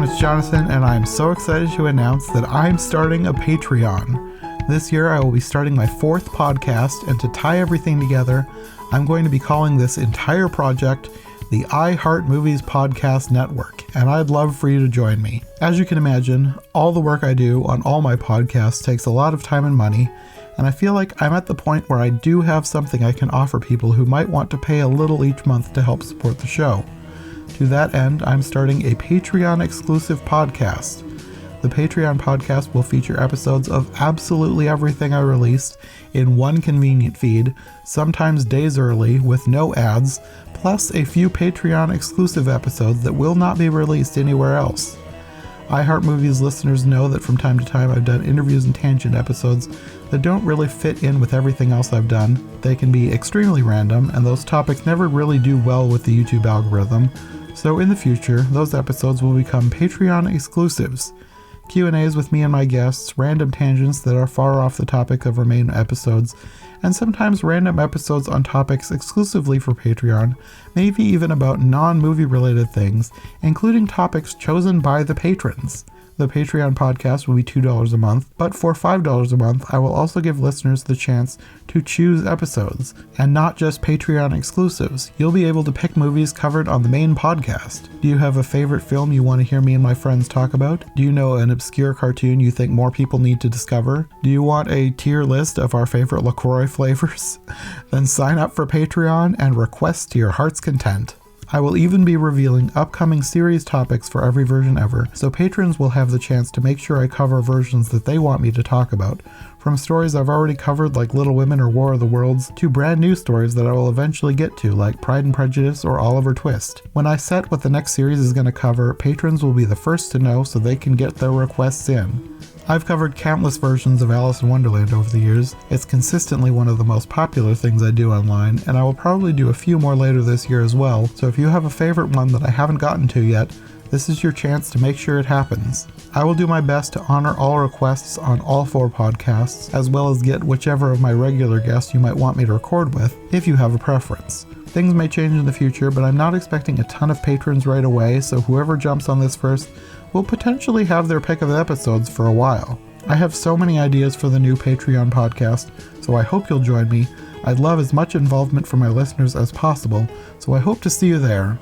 everyone, it's Jonathan, and I'm so excited to announce that I'm starting a Patreon. This year I will be starting my 4th podcast, and to tie everything together, I'm going to be calling this entire project the I Heart Movies Podcast Network, and I'd love for you to join me. As you can imagine, all the work I do on all my podcasts takes a lot of time and money, and I feel like I'm at the point where I do have something I can offer people who might want to pay a little each month to help support the show. To that end, I'm starting a Patreon-exclusive podcast. The Patreon podcast will feature episodes of absolutely everything I released in one convenient feed, sometimes days early with no ads, plus a few Patreon-exclusive episodes that will not be released anywhere else. iHeartMovies listeners know that from time to time I've done interviews and tangent episodes that don't really fit in with everything else I've done. They can be extremely random, and those topics never really do well with the YouTube algorithm, so in the future, those episodes will become Patreon exclusives. Q&As with me and my guests, random tangents that are far off the topic of main episodes, and sometimes random episodes on topics exclusively for Patreon, maybe even about non-movie related things, including topics chosen by the patrons. The Patreon podcast will be $2 a month, but for $5 a month, I will also give listeners the chance to choose episodes, and not just Patreon exclusives. You'll be able to pick movies covered on the main podcast. Do you have a favorite film you want to hear me and my friends talk about? Do you know an obscure cartoon you think more people need to discover? Do you want a tier list of our favorite LaCroix flavors? Then sign up for Patreon and request to your heart's content. I will even be revealing upcoming series topics for every version ever, so patrons will have the chance to make sure I cover versions that they want me to talk about, from stories I've already covered like Little Women or War of the Worlds, to brand new stories that I will eventually get to like Pride and Prejudice or Oliver Twist. When I set what the next series is going to cover, patrons will be the first to know so they can get their requests in. I've covered countless versions of Alice in Wonderland over the years. It's consistently one of the most popular things I do online, and I will probably do a few more later this year as well, so if you have a favorite one that I haven't gotten to yet, this is your chance to make sure it happens. I will do my best to honor all requests on all 4 podcasts, as well as get whichever of my regular guests you might want me to record with, if you have a preference. Things may change in the future, but I'm not expecting a ton of patrons right away, so whoever jumps on this first will potentially have their pick of the episodes for a while. I have so many ideas for the new Patreon podcast, so I hope you'll join me. I'd love as much involvement from my listeners as possible, so I hope to see you there.